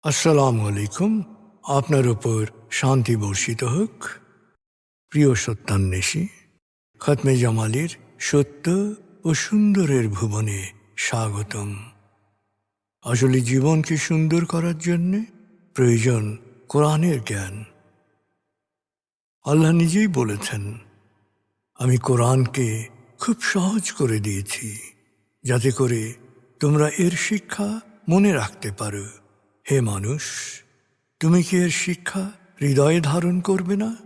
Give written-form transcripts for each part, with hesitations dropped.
আসসালামু আলাইকুম। আপনার উপর শান্তি বর্ষিত হোক। প্রিয় সত্যান্বেষী, খতমে জামালির সত্য ও সুন্দরের ভুবনে স্বাগতম। আসলে জীবনকে সুন্দর করার জন্য প্রয়োজন কোরআনের জ্ঞান। আল্লাহ নিজেই বলেছেন, আমি কোরআনকে খুব সহজ করে দিয়েছি যাতে করে তোমরা এর শিক্ষা মনে রাখতে পারো। হে মানুষ, তুমি কি এর শিক্ষা হৃদয়ে ধারণ করবে না?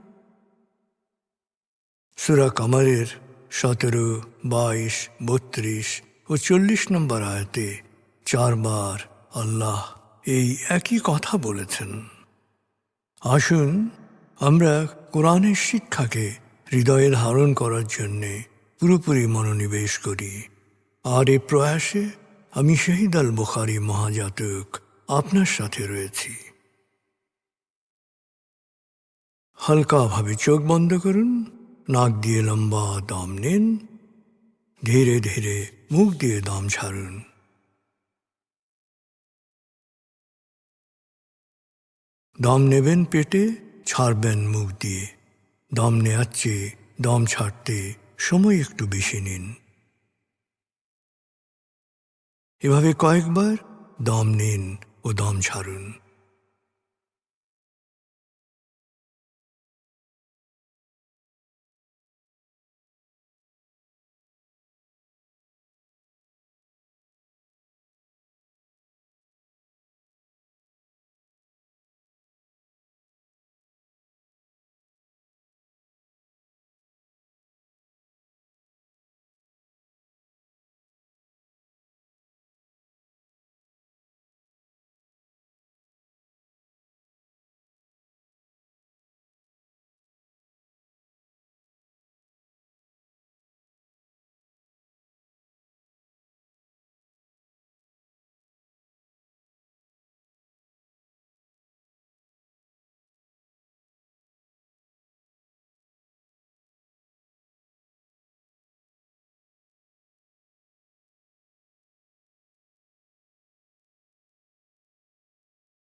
সূরা কামারের 17, 22, 32 ও 40 নম্বর আয়াতে 4 বার আল্লাহ এই একই কথা বলেছেন। আসুন আমরা কোরআনের শিক্ষাকে হৃদয়ে ধারণ করার জন্যে পুরোপুরি মনোনিবেশ করি। আর এই প্রয়াসে আমি শহীদ আল বুখারী মহাজাতক আপনার সাথে রয়েছি। হালকাভাবে চোখ বন্ধ করুন, নাক দিয়ে লম্বা দম নিন, ধীরে ধীরে মুখ দিয়ে দম ছাড়ুন। দম নেবেন পেটে, ছাড়বেন মুখ দিয়ে। দম নেওয়ার চেয়ে দম ছাড়তে সময় একটু বেশি নিন। এভাবে কয়েকবার দম নিন ও দম ছাড়ুন।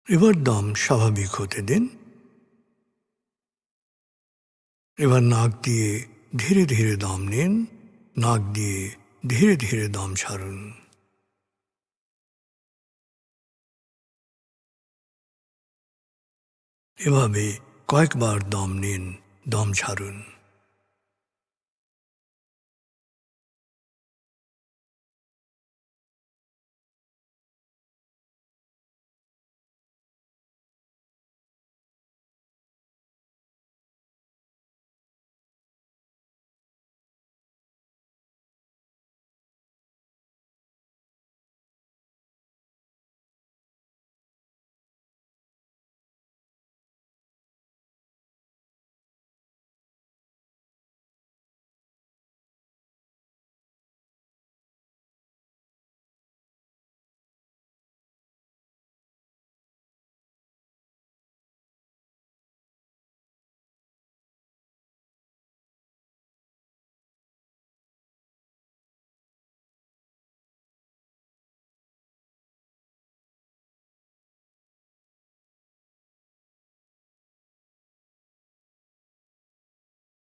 এবার দম স্বাভাবিক হতে দিন। এবার নাক দিয়ে ধীরে ধীরে দম নিন, নাক দিয়ে ধীরে ধীরে দম ছাড়ুন। এভাবে কয়েকবার দম নিন, দম ছাড়ুন।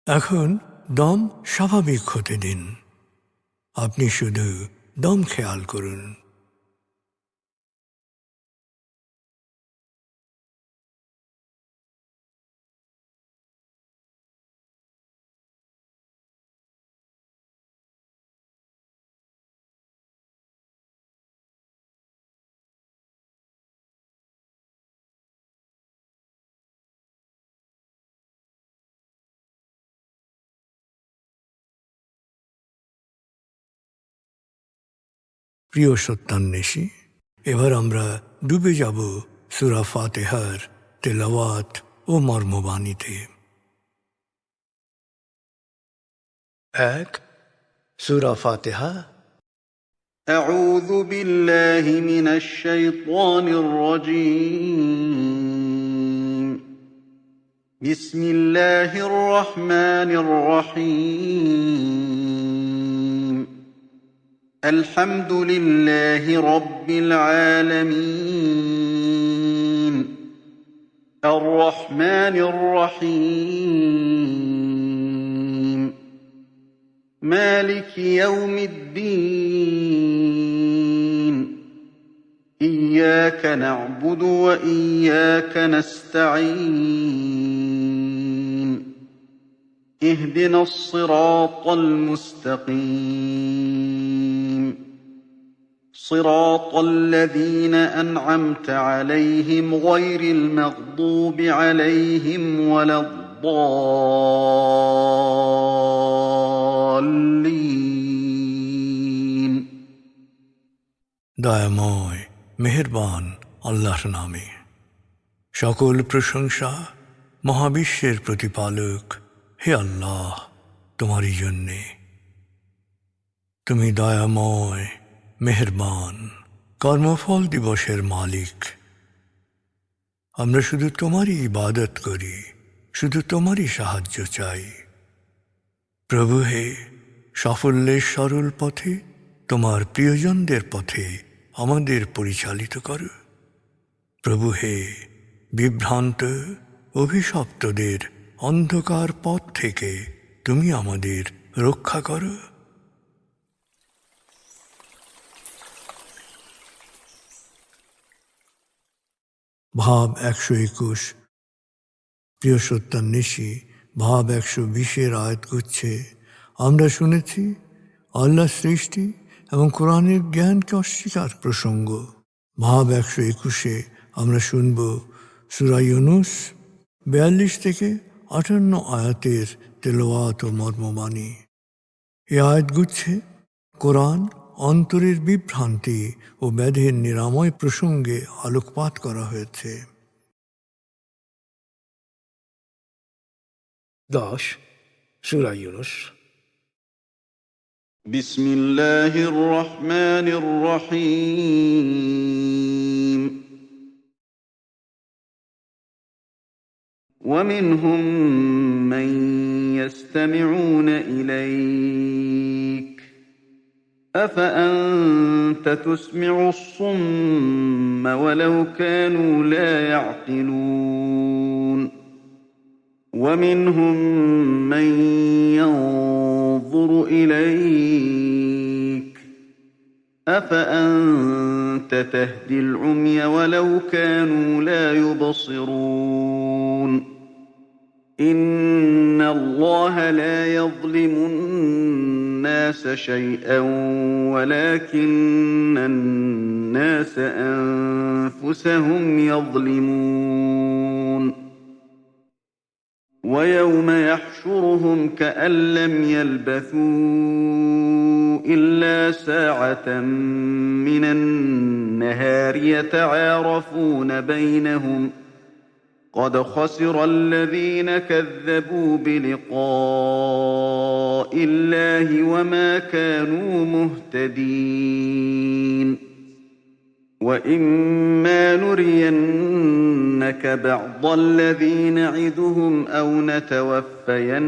এখন দম স্বাভাবিক হতে দিন। আপনি শুধু দম খেয়াল করুন। প্রিয় সত্যান্বেষী, এবার আমরা ডুবে যাব সূরা ফাতিহার তেলাওয়াত ও মর্মবাণীতে। 1, সূরা ফাতিহা। أعوذ بالله من الشيطان الرجيم. بسم الله الرحمن الرحيم. الحمد لله رب العالمين. الرحمن الرحيم مالك يوم الدين إياك نعبد وإياك نستعين اهدنا الصراط المستقيم صراط الذين أنعمت عليهم غير المغضوب عليهم ولا الضالين দয়াময় মেহেরবান আল্লাহর নামে। সকল প্রশংসা মহাবিশ্বের প্রতিপালক হে আল্লাহ তোমারই জন্যে। তুমি দয়াময় মেহেরবান কর্মফল দিবসের মালিক। আমরা শুধু তোমারই ইবাদত করি, শুধু তোমারই সাহায্য চাই। প্রভু হে, সাফল্যের সরল পথে তোমার প্রিয়জনদের পথে আমাদের পরিচালিত করো। প্রভু হে, বিভ্রান্ত অভিশপ্তদের অন্ধকার পথ থেকে তুমি আমাদের রক্ষা করো। ভাব 121। প্রিয় সত্যান্বেষী, ভাব 120 আয়াত গুচ্ছে আমরা শুনেছি আল্লাহ সৃষ্টি এবং কোরআনের জ্ঞানকে অস্বীকার প্রসঙ্গ। ভাব 121 আমরা শুনব সূরা ইউনুস 42 থেকে 58 আয়াতের তেলাওয়াত ও মর্মবাণী। এ আয়াতগুচ্ছে কোরআন অন্তরের বিভ্রান্তি ও ব্যাধির নিরাময় প্রসঙ্গে আলোকপাত করা হয়েছে। 10 সূরা ইউনুস। বিসমিল্লাহির রহমানির রহিম ومنهم من يستمعون إليك أفأنت تسمع الصم ولو كانوا لا يعقلون ومنهم من ينظر إليك أفأنت تهدي العمي ولو كانوا لا يبصرون إن الله لا يظلم الناس شيئا ولكن الناس أنفسهم يظلمون ويوم يحشرهم كأن لم يلبثوا إلا ساعة من النهار يتعارفون بينهم قد خسر الذين كذبوا بلقاء الله وما كانوا مهتدين وإما نرينك بعض الذي نعدهم أو نتوفينك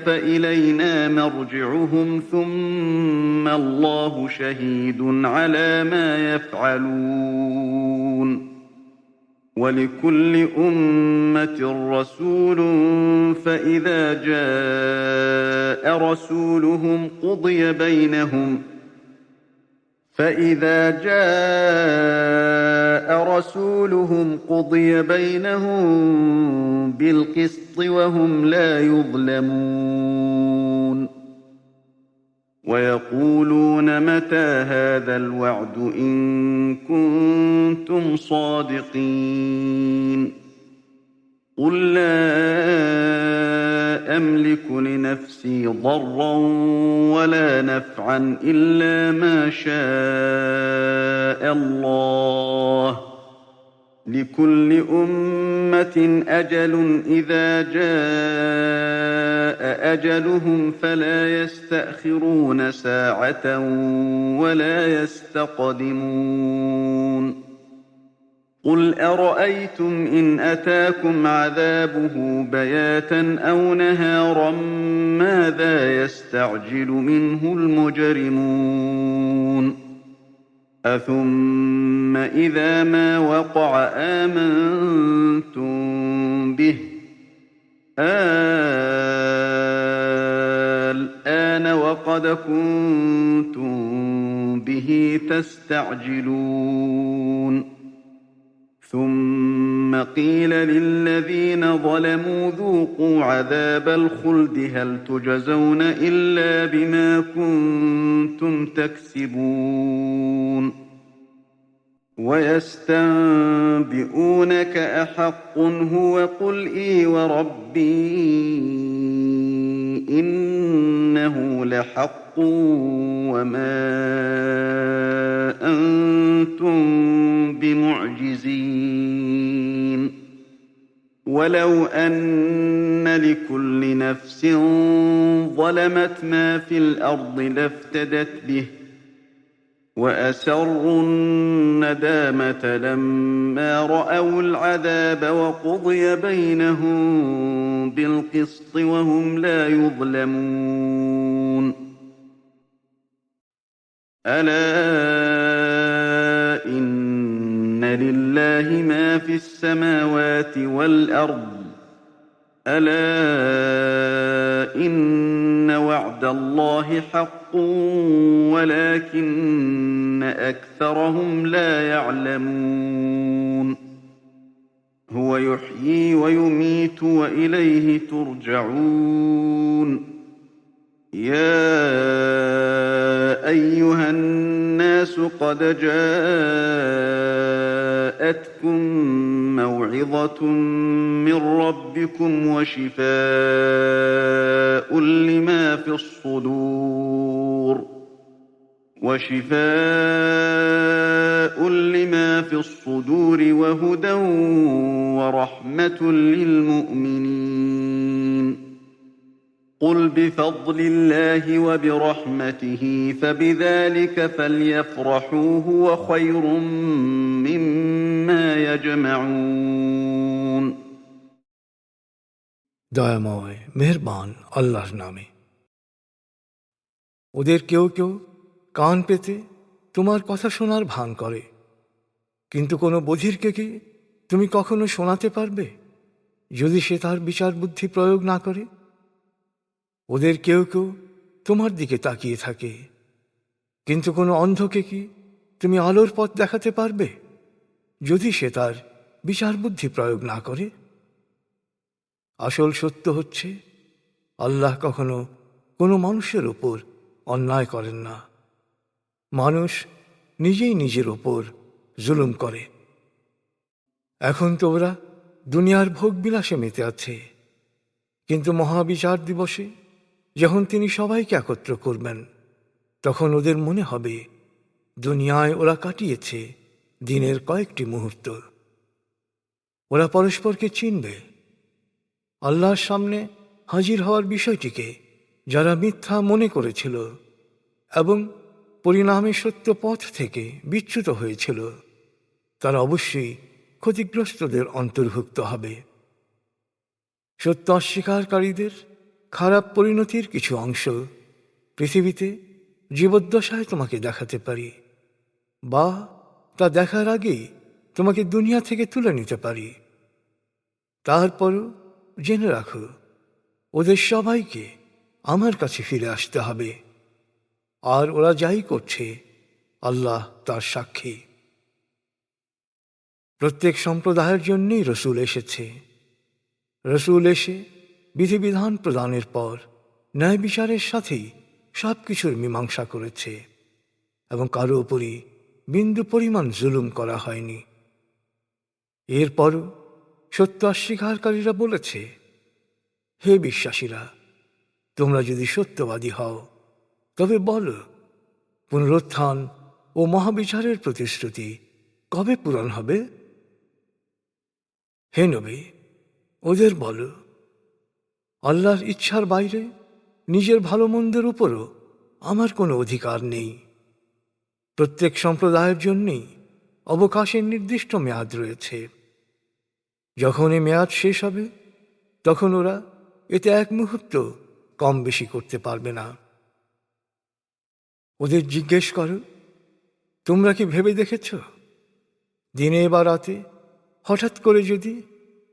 فإلينا مرجعهم ثم الله شهيد على ما يفعلون ولكل أمة رسول فإذا جاء رسولهم قضي بينهم بالقسط وهم لا يظلمون ويقولون متى هذا الوعد إن كنتم صادقين قل لا أملك لنفسي ضرا ولا نفعا إلا ما شاء الله لكل أمة أجل إذا جاء أجلهم فلا يستأخرون ساعة ولا يستقدمون قل أرأيتم إن أتاكم عذابه بياتا أو نهارا ماذا يستعجل منه المجرمون أثم إذا ما وقع آمنتم به الآن وقد كنتم به تستعجلون ثم قيل للذين ظلموا ذوقوا عذاب الخلد هل تجزون إلا بما كنتم تكسبون ويستنبئونك أحق هو قل إي وربي إنه لحق وما أنتم بمعجزين ولو أن لكل نفس ظلمت ما في الأرض لافتدت به وأسروا الندامة لما رأوا العذاب وقضي بينهم بالقسط وهم لا يظلمون ألا إن لله ما في السماوات والأرض ألا إن وعد الله حق ولكن أكثرهم لا يعلمون هو يحيي ويميت وإليه ترجعون يا أيها الناس قد جاءتكم موعظة من ربكم وشفاء لما في الصدور وهدى ورحمة للمؤمنين قل بفضل الله وبرحمته فبذلك فليفرحوا هو خير مما يجمعون দয়াময় মেহেরবান আল্লাহর নামে। ওদের কেউ কেউ কান পেতে তোমার কথা শোনার ভান করে, কিন্তু কোনো বধিরকে কি তুমি কখনো শোনাতে পারবে যদি সে তার বিচার বুদ্ধি প্রয়োগ না করে? ওদের কেউ কেউ তোমার দিকে তাকিয়ে থাকে, কিন্তু কোনো অন্ধকে কি তুমি আলোর পথ দেখাতে পারবে যদি সে তার বিচার বুদ্ধি প্রয়োগ না করে? আসল সত্য হচ্ছে আল্লাহ কখনো কোনো মানুষের ওপর অন্যায় করেন না। মানুষ নিজেই নিজের ওপর জুলুম করে। এখন তো ওরা দুনিয়ার ভোগবিলাসে মেতে আছে, কিন্তু মহাবিচার দিবসে যখন তিনি সবাইকে একত্র করবেন, তখন ওদের মনে হবে দুনিয়ায় ওরা কাটিয়েছে দিনের কয়েকটি মুহূর্ত। ওরা পরস্পরকে চিনবে। আল্লাহর সামনে হাজির হওয়ার বিষয়টিকে যারা মিথ্যা মনে করেছিল এবং পরিণামে সত্য পথ থেকে বিচ্যুত হয়েছিল, তারা অবশ্যই ক্ষতিগ্রস্তদের অন্তর্ভুক্ত হবে। সত্য অস্বীকারীদের খারাপ পরিণতির কিছু অংশ পৃথিবীতে জীবদ্দশায় তোমাকে দেখাতে পারি, বা তা দেখার আগেই তোমাকে দুনিয়া থেকে তুলে নিতে পারি। তারপরও জেনে রাখো, ওদের সবাইকে আমার কাছে ফিরে আসতে হবে, আর ওরা যাই করছে আল্লাহ তার সাক্ষী। প্রত্যেক সম্প্রদায়ের জন্যই রসুল এসেছে। রসুল এসে বিধিবিধান প্রদানের পর ন্যায় বিচারের সাথেই সব কিছুর মীমাংসা করেছে এবং কারো উপরই বিন্দু পরিমাণ জুলুম করা হয়নি। এরপরও সত্য অস্বীকারীরা বলেছে, হে বিশ্বাসীরা, তোমরা যদি সত্যবাদী হও তবে বলো, পুনরুত্থান ও মহাবিচারের প্রতিশ্রুতি কবে পূরণ হবে? হে নবী, ওদের বলো, আল্লাহর ইচ্ছার বাইরে নিজের ভালো মন্দের উপরও আমার কোনো অধিকার নেই। প্রত্যেক সম্প্রদায়ের জন্যই অবকাশের নির্দিষ্ট মেয়াদ রয়েছে। যখন এই মেয়াদ শেষ হবে, তখন ওরা এতে এক মুহূর্ত কম বেশি করতে পারবে না। ওদের জিজ্ঞেস করো, তোমরা কি ভেবে দেখেছ, দিনে বা রাতে হঠাৎ করে যদি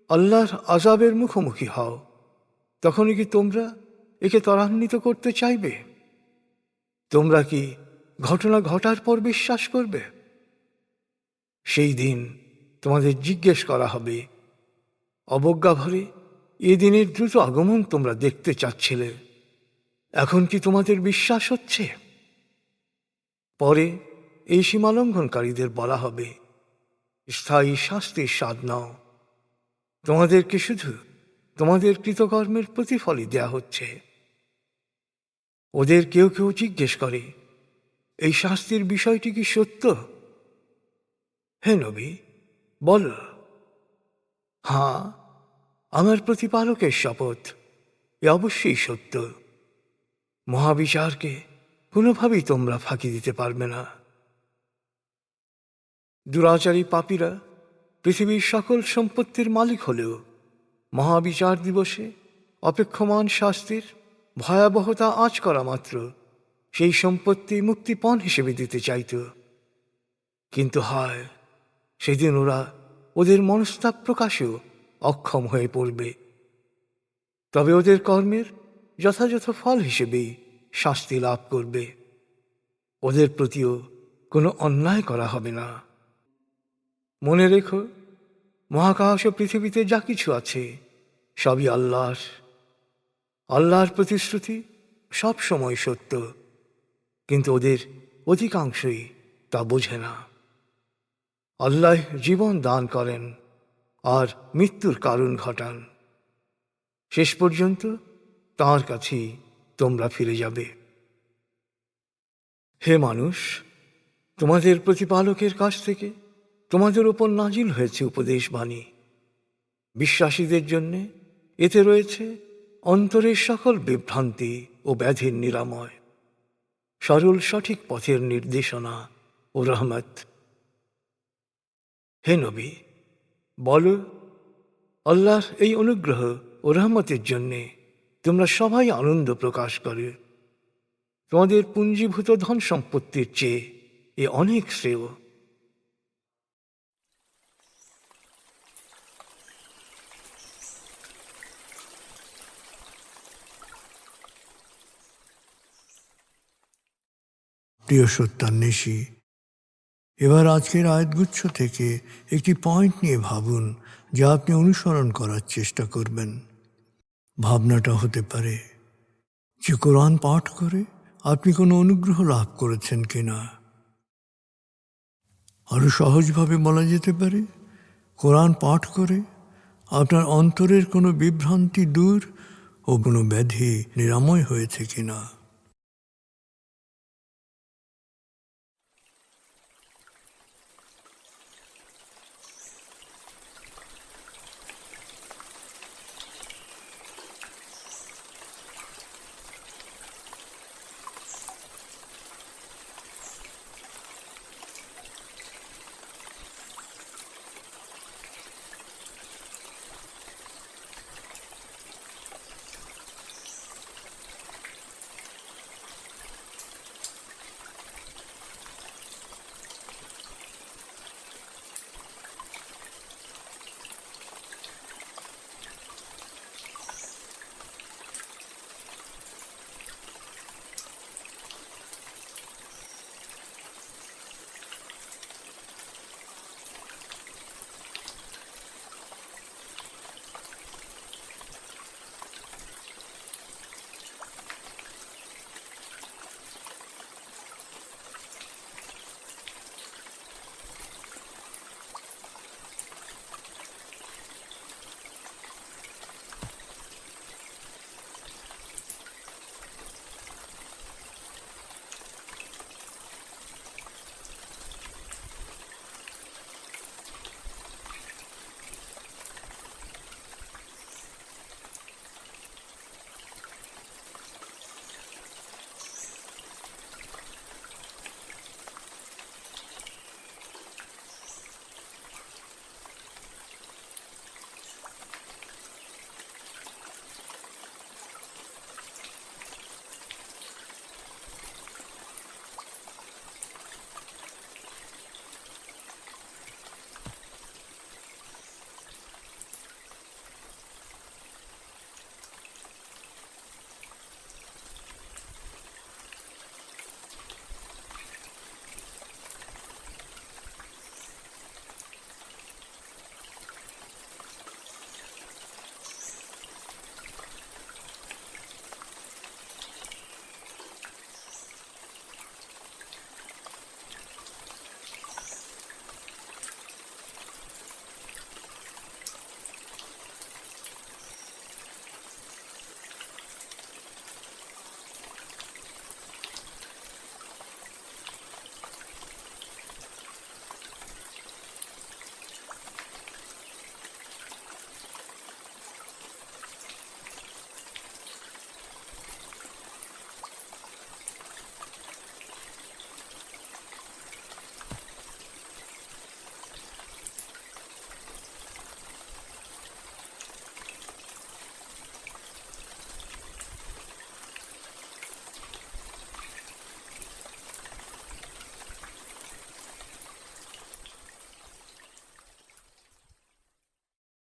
আল্লাহর আযাবের মুখোমুখি হও, তখনই কি তোমরা একে ত্বরান্বিত করতে চাইবে? তোমরা কি ঘটনা ঘটার পর বিশ্বাস করবে? সেই দিন তোমাদের জিজ্ঞেস করা হবে, অবজ্ঞা ভরে এ দিনের দ্রুত আগমন তোমরা দেখতে চাচ্ছিলে, এখন কি তোমাদের বিশ্বাস হচ্ছে? পরে এই সীমালঙ্ঘনকারীদের বলা হবে, স্থায়ী শাস্তির স্বাদ নাও, তোমাদেরকে শুধু তোমাদের কৃতকর্মের প্রতিফলই দেয়া হচ্ছে। ওদের কেউ কেউ জিজ্ঞেস করে, এই শাস্তির বিষয়টি কি সত্য? হে নবী, বল, হ্যাঁ, আমার প্রতিপালকের শপথ, এ অবশ্যই সত্য। মহাবিচারকে কোনোভাবেই তোমরা ফাঁকি দিতে পারবে না। দুরাচারী পাপীরা পৃথিবীর সকল সম্পত্তির মালিক হলেও মহাবিচার দিবসে অপেক্ষমান শাস্তির ভয়াবহতা আঁচ করা মাত্র সেই সম্পত্তি মুক্তিপণ হিসেবে দিতে চাইত। কিন্তু হায়, সেদিন ওরা ওদের মনস্তাপ প্রকাশেও অক্ষম হয়ে পড়বে। তবে ওদের কর্মের যথাযথ ফল হিসেবেই শাস্তি লাভ করবে। ওদের প্রতিও কোনো অন্যায় করা হবে না। মনে রেখো, মহাকাশ ও পৃথিবীতে যা কিছু আছে সবই আল্লাহর। আল্লাহর প্রতিশ্রুতি সব সময় সত্য, কিন্তু ওদের অধিকাংশই তা বোঝে না। আল্লাহ জীবন দান করেন আর মৃত্যুর কারণ ঘটান। শেষ পর্যন্ত তাঁর কাছেই তোমরা ফিরে যাবে। হে মানুষ, তোমাদের প্রতিপালকের কাছ থেকে তোমাদের উপর নাজিল হয়েছে উপদেশ বাণী। বিশ্বাসীদের জন্য এতে রয়েছে অন্তরের সকল বিভ্রান্তি ও ব্যাধির নিরাময়, সরল সঠিক পথের নির্দেশনা ও রহমত। হে নবী, বলো, আল্লাহর এই অনুগ্রহ ও রহমতের জন্যে তোমরা সবাই আনন্দ প্রকাশ করে। তোমাদের পুঞ্জীভূত ধন সম্পত্তির চেয়ে এ অনেক শ্রেয়। প্রিয় সত্যান্বেষী, এবার আজকের আয়াতগুচ্ছ থেকে একটি পয়েন্ট নিয়ে ভাবুন, যা আপনি অনুসরণ করার চেষ্টা করবেন। ভাবনাটা হতে পারে যে কোরআন পাঠ করে আপনি কোনো অনুগ্রহ লাভ করেছেন কিনা। আরও সহজভাবে বলা যেতে পারে, কোরআন পাঠ করে আপনার অন্তরের কোনো বিভ্রান্তি দূর ও কোনো ব্যাধি নিরাময় হয়েছে কিনা।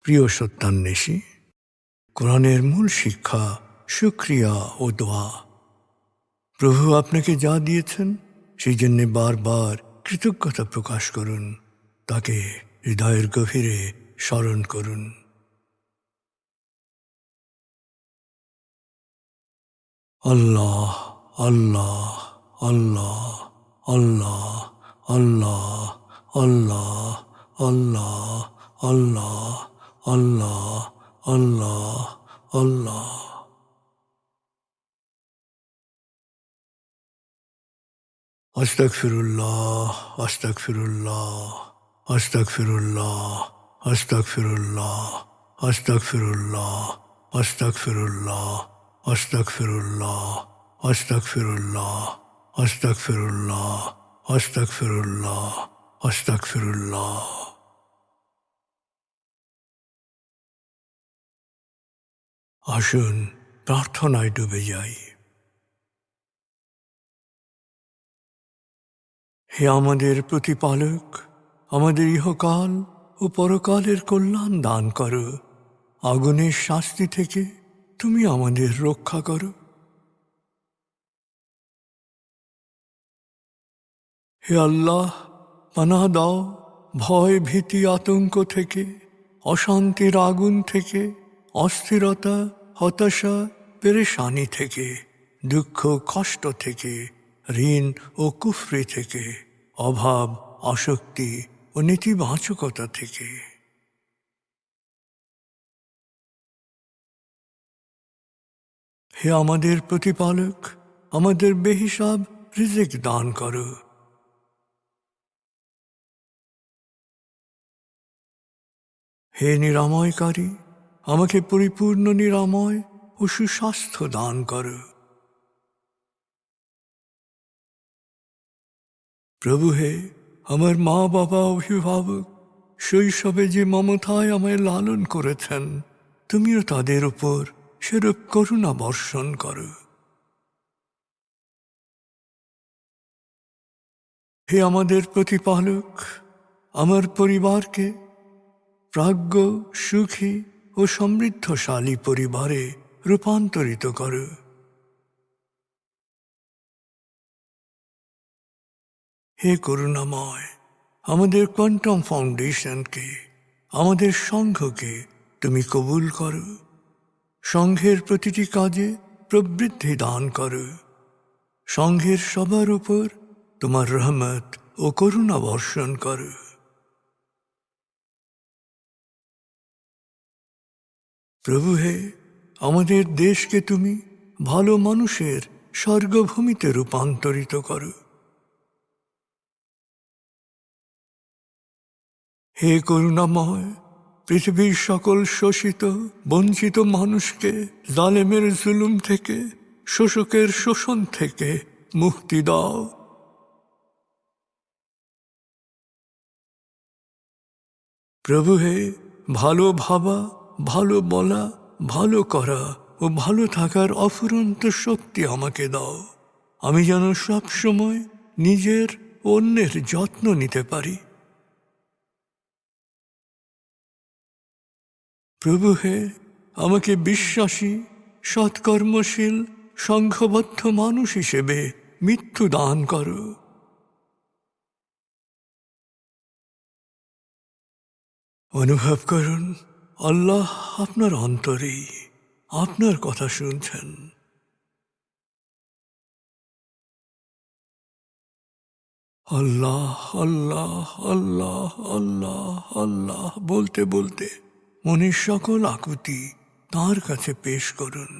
প্রিয় সত্যান্বেষী, কোরআনের মূল শিক্ষা শুকরিয়া ও দোয়া। প্রভু আপনাকে যা দিয়েছেন সেই জন্যে বারবার কৃতজ্ঞতা প্রকাশ করুন, তাকে হৃদয়ের গভীরে স্মরণ করুন। আল্লাহ আল্লাহ আল্লাহ আল্লাহ আল্লাহ আল্লাহ আল্লাহ আল্লাহ আল্লাহ আল্লাহ আল্লাহ। আস্তাগফিরুল্লাহ আস্তাগফিরুল্লাহ আস্তাগফিরুল্লাহ আস্তাগফিরুল্লাহ আস্তাগফিরুল্লাহ আস্তাগফিরুল্লাহ আস্তাগফিরুল্লাহ আস্তাগফিরুল্লাহ আস্তাগফিরুল্লাহ আস্তাগফিরুল্লাহ আস্তাগফিরুল্লাহ। আসুন প্রার্থনায় ডুবে যাই। হে আমাদের প্রতিপালক, আমাদের ইহকাল ও পরকালের কল্যাণ দান করো। আগুনের শাস্তি থেকে তুমি আমাদের রক্ষা করো। হে আল্লাহ, পানাহ দাও ভয় ভীতি আতঙ্ক থেকে, অশান্তির আগুন থেকে, অস্থিরতা হতাশা পেরেশানি থেকে, দুঃখ কষ্ট থেকে, ঋণ ও কুফরি থেকে, অভাব আসক্তি ও নেতিবাচকতা থেকে। হে আমাদের প্রতিপালক, আমাদের বেহিসাব রিজিক দান করো। হে নিরাময়কারী, আমাকে পরিপূর্ণ নিরাময় ও সুস্বাস্থ্য দান করো। প্রভু হে, আমার মা বাবা অভিভাবক শৈশবে যে মমতায় আমায় লালন করেছেন, তুমিও তাদের উপর সেরূপ করুণা বর্ষণ করো। হে আমাদের প্রতিপালক, আমার পরিবারকে প্রাজ্ঞ সুখী ও সমৃদ্ধশালী পরিবারে রূপান্তরিত করো। হে করুণাময়, আমাদের কোয়ান্টাম ফাউন্ডেশনকে, আমাদের সংঘকে তুমি কবুল করো। সংঘের প্রতিটি কাজে প্রবৃদ্ধি দান করো। সংঘের সবার উপর তোমার রহমত ও করুণা বর্ষণ করো। প্রভু হে, আমাদের দেশকে তুমি ভালো মানুষের স্বর্গভূমিতে রূপান্তরিত করো। হে করুণাময়, পৃথিবীর সকল শোষিত বঞ্চিত মানুষকে জালেমের জুলুম থেকে, শোষকের শোষণ থেকে মুক্তি দাও। প্রভু হে, ভালো ভাবা, ভালো বলা, ভালো করা ও ভালো থাকার অফুরন্ত শক্তি আমাকে দাও। আমি যেন সব সময় নিজের ও অন্যের যত্ন নিতে পারি। প্রভু হে, আমাকে বিশ্বাসী সৎকর্মশীল সংঘবদ্ধ মানুষ হিসেবে মৃত্যু দান করো। অনুভব করুন, আল্লাহ আপনার অন্তরেই আপনার কথা শুনছেন। আল্লাহ আল্লাহ আল্লাহ আল্লাহ আল্লাহ বলতে বলতে মনের সকল আকুতি তাঁর কাছে পেশ করুন।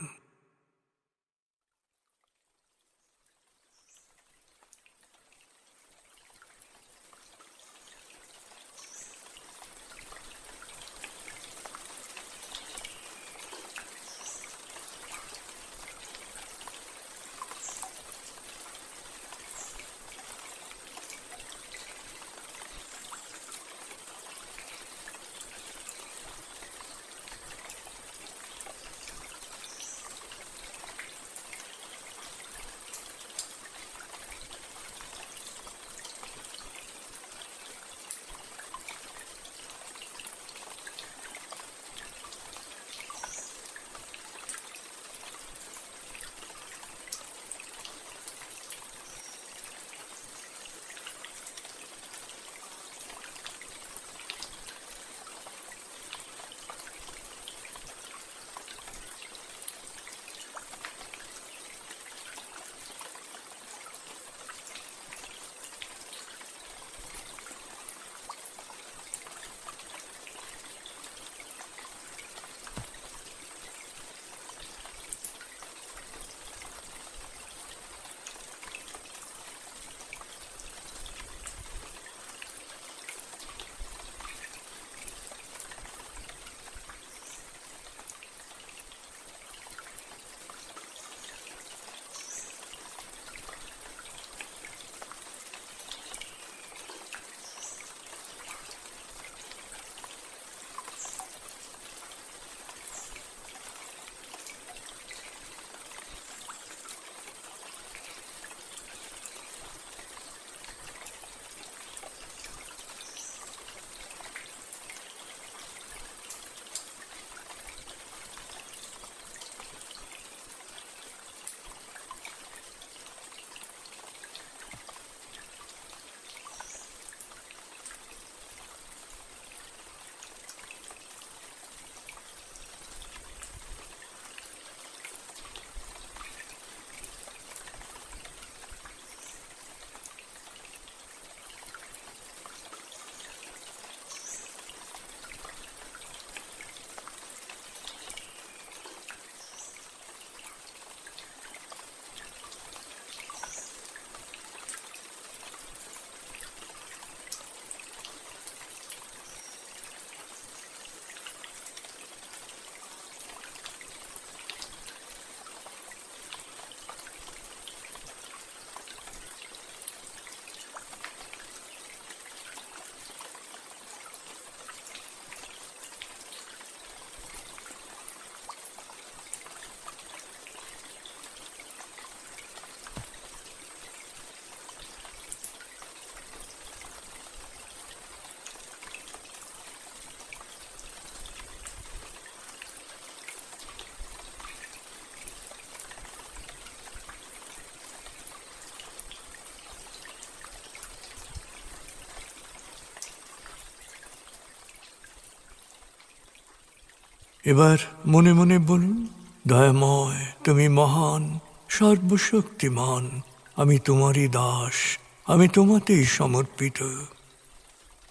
এবার মনে মনে বলুন, দয়াময় তুমি মহান, সর্বশক্তিমান, আমি তোমারই দাস, আমি তোমাতেই সমর্পিত।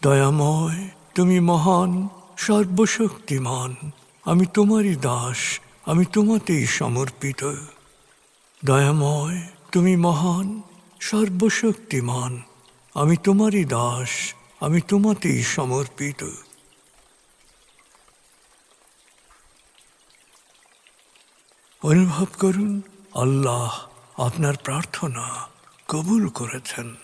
দয়াময় তুমি মহান, সর্বশক্তিমান, আমি তোমারই দাস, আমি তোমাতেই সমর্পিত। দয়াময় তুমি মহান, সর্বশক্তিমান, আমি তোমারই দাস, আমি তোমাতেই সমর্পিত। অনুভব করুন আল্লাহ আপনার প্রার্থনা কবুল করেছেন।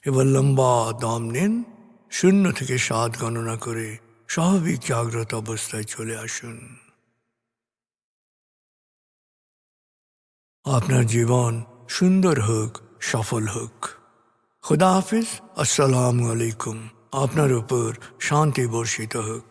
এবার লম্বা দম নিন, 0 থেকে 7 গণনা করে স্বাভাবিক জাগ্রত অবস্থায় চলে আসুন। আপনার জীবন সুন্দর হোক, সফল হোক। খুদা হাফিজ। আসসালামু আলাইকুম। আপনার উপর শান্তি বর্ষিত হোক।